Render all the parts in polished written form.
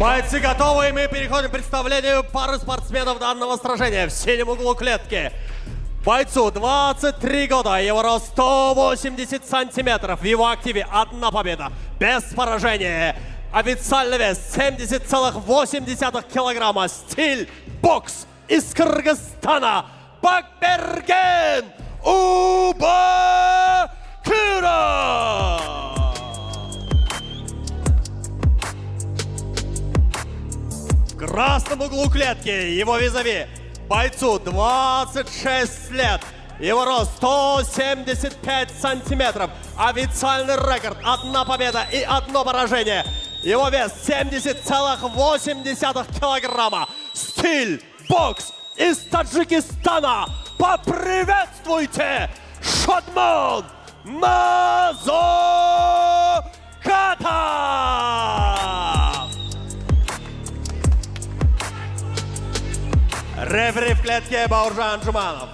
Бойцы готовы, и мы переходим к представлению пары спортсменов данного сражения. В синем углу клетки бойцу 23 года, его рост 180 сантиметров. В его активе 1 победа, без поражения. Официальный вес 70,8 килограмма. Стиль бокс из Кыргызстана. Бакберген Убакиров. В красном углу клетки его визави бойцу 26 лет. Его рост 175 сантиметров. Официальный рекорд 1 победа и 1 поражение. Его вес 70,8 килограмма. Стиль бокс из Таджикистана. Поприветствуйте Шодмон Назокатов! Рефери в клетке Бауржан Жуманов.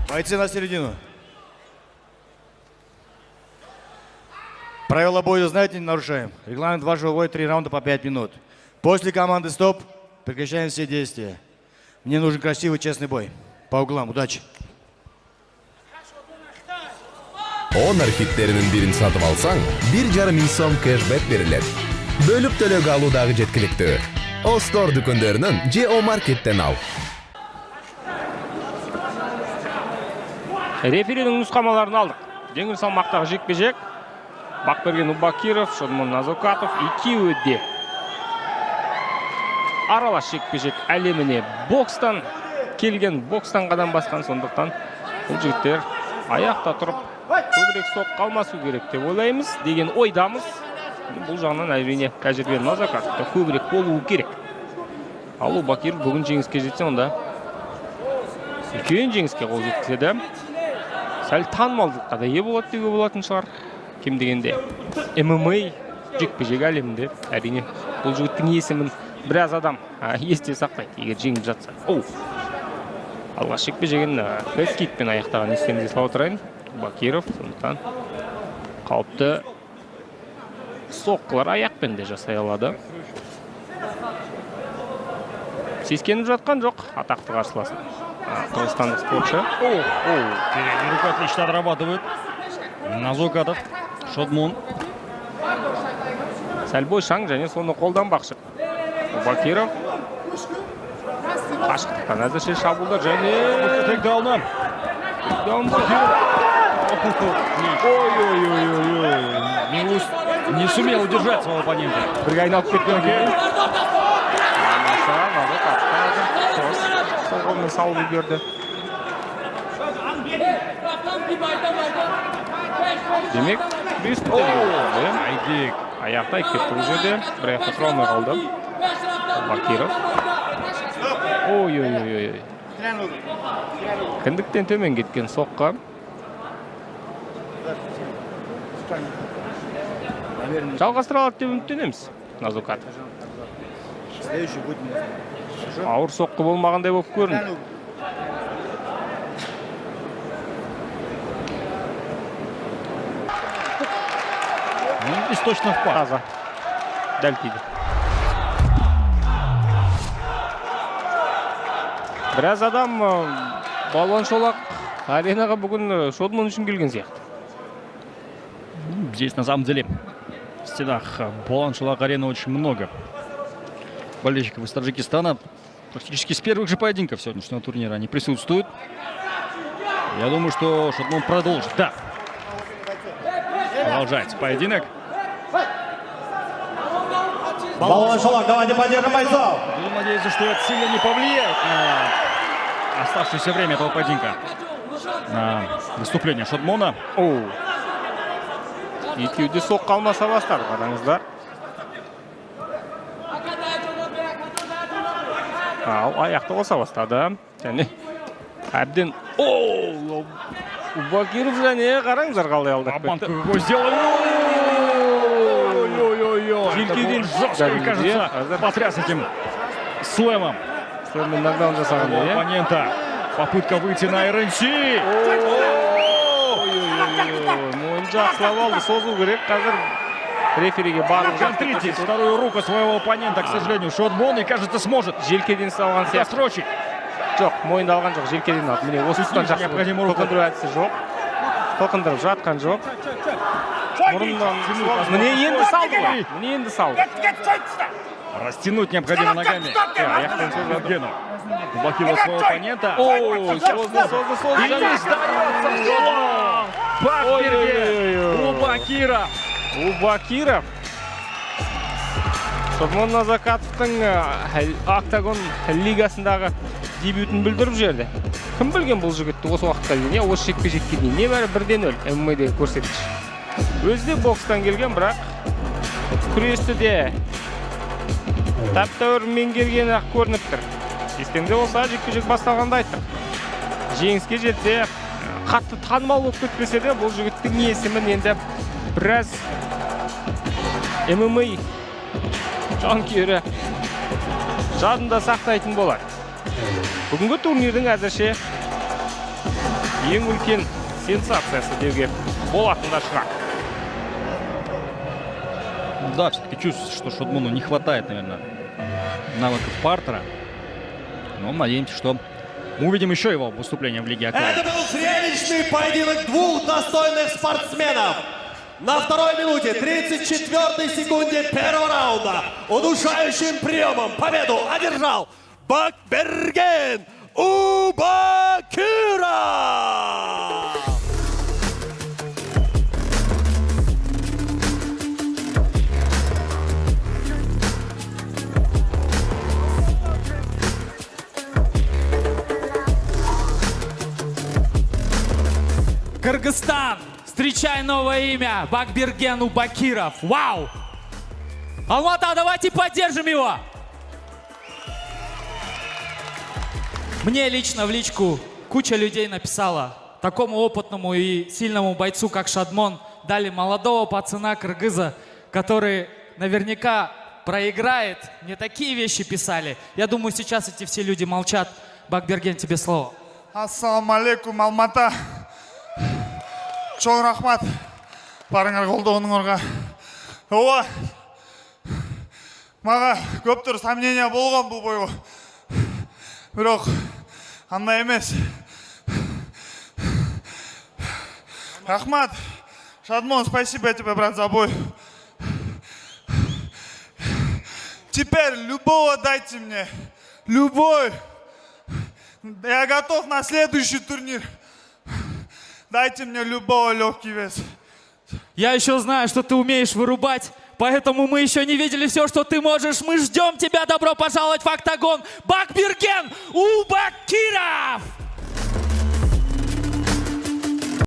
Бойцы на середину. Правила боя знаете, не нарушаем. Регламент вашего боя 3 раунда по 5 минут. После команды стоп прекращаем все действия. Мне нужен красивый, честный бой. По углам. Удачи. Honor hitlerinin birini satıp alsang, 1,5 ming so'm cashback beriladi. Bölüp төлөөгө алуудагы жеткиликтүү. Остор дүкөндөрүнөн JO Market'ten ал. Реферинің нұсқамаларын алдық. Жеңіл салмақтағы жекпе-жек. Бакберген Убакиров, Шодмон Назокатов екеуі аралас жекпе-жек әлеміне бокстан келген, бокстан қадам басқан, сондықтан бұл жігіттер аяқта тұрып көбірек соққы алмасу керек деп ойлаймыз деген ойдамыз. Бұл жағынан әрине тәжірибелі Назокатовта көбірек болуы керек. Ал Убакиров бүгін жеңіске жетсе, онда үлкен жеңіске қол жеткізеді. Сәл танымалдыққа да ие болады деуге болатын шығар. Кем дегенде ММА жекпе-жек әлемінде әрине бұл жігіттің есімін біраз адам есте сақтайды, егер жеңіп жатса. Алғаш жекпе-жегін хэдкикпен аяқтаған естеріңізге салып отырайын. Убакиров, сондықтан қауіпті соққылар аяқпен де жасай алады. Сескеніп жатқан жоқ атақты қарсыласын. Кыргызстандық спортшы. Передняя рука отлично отрабатывает. Назокатов, Шодмон. Сәл бойшаң және соны қолданбақшы. Убакиров. Қашықтықтан әзірше шабуылдар және Тейкдауны. Ой-ой-ой-ой. Не сумел удержать своего оппонента. Бірге айналып кеткен екен. Сол қолмен салып үлгерді. Демек, аяқтай кетті бұл жерде. Бір аяқта тұра алмай қалды. Бакиров. Ой-ой-ой. Кіндіктен төмен кеткен соққа. Жалғастыра алады деп үміттенеміз Назокатов. Ауыр соққы болмағандай болып көрінді. Здесь точно в пар. Дәл тиді. Біраз адам балуан шолақ аренаға бүгін Шодмон үшін келген сияқты. Здесь на самом деле в стенах балуан шолақ арены очень много болельщиков из Таджикистана. Практически с первых же поединков сегодняшнего турнира они присутствуют. Я думаю, что Шодмон продолжит. Да. Продолжается поединок. Балуан шолақ, давайте поддержим бойцов. Буду надеяться, что это сильно не повлияет на оставшееся время этого поединка. На выступление Шодмона. Екеуде соққы алмаса бастады, қараңыздар. Аяқты қоса бастады. Және әбден Убакиров және қараңыздар қалай алдап кетті. Какой сделал. Ой-ой-ой. Жестко, кажется, потряс этим слэмом. Слэммен нокдаун жасаған. Оппонента. Попытка выйти на РНС. Мойын жақсылап алды, созу керек. Қазір рефериге барлық Контрите вторую руку своего оппонента, к сожалению. Шотмон, и кажется, сможет желкеден салған сияқты. застрочить. Жоқ, мойынды алған жоқ, желкеден алды. Міне осы тұстан жақсы необходимо руку. толқындыру әдісі жоқ. Толқындырып жатқан жоқ. Мұрыннан міне енді салды ғой. Міне енді салды. Растянуть необходимо ногами. Аяқтан сөз жатыр. Гену. Блокировал своего оппонента. Ой, созды. И ставится Бакберген. У Бакиров. У Бакиров. Шотмон Назакатовтың Октагон лигасындағы дебютін білдіріп жерді. Кім білген бұл жігітті осы уақытқа дейін, осы жекпе-жекке дейін небәрі 1-0 ММА-дегі көрсеткіш. Өзі де бокстан келген, бірақ күресті де тәп-тәуір меңгергені ақ көрініп тұр. Естеріңде болса, жекпе-жек басталғанда айттық. Жеңіске жетсе, қатты танымал болып кетпесе де, бұл жігіттің есімін енді біраз ММА жанкүйері жадында сақтайтын болады. Бүгінгі турнирдің әзірше ең үлкен сенсациясы деуге болатында шығар. Да, все-таки чувствуется, что Шотмону не хватает, наверное, навыков партера. Но надеемся, что мы увидим еще его выступление в Лиге Оковов. Это был зрелищный поединок двух достойных спортсменов. На второй минуте 34 секунде первого раунда удушающим приемом победу одержал Бакберген Убакиров. Кыргызстан, встречай новое имя, Бакберген Убакиров. Вау! Алмата, давайте поддержим его! Мне лично в личку куча людей написала. Такому опытному и сильному бойцу, как Шадмон, дали молодого пацана кыргыза, который наверняка проиграет. Мне такие вещи писали. Я думаю, сейчас эти все люди молчат. Бакберген, тебе слово. Ассаламу алейкум, Алмата. Чоң рахмат. Барыңар қолдауыңарға. Ова. Маға көптір сомнения болған бұл бойға. Бірақ андай емес. Рахмат. Шадмон, спасибо тебе, брат, за бой. Теперь любого дайте мне. Любой. Я готов на следующий турнир. Дайте мне любого легкий вес. Я еще знаю, что ты умеешь вырубать, поэтому мы еще не видели все, что ты можешь. Мы ждем тебя. Добро пожаловать в октагон. Бакберген Убакиров!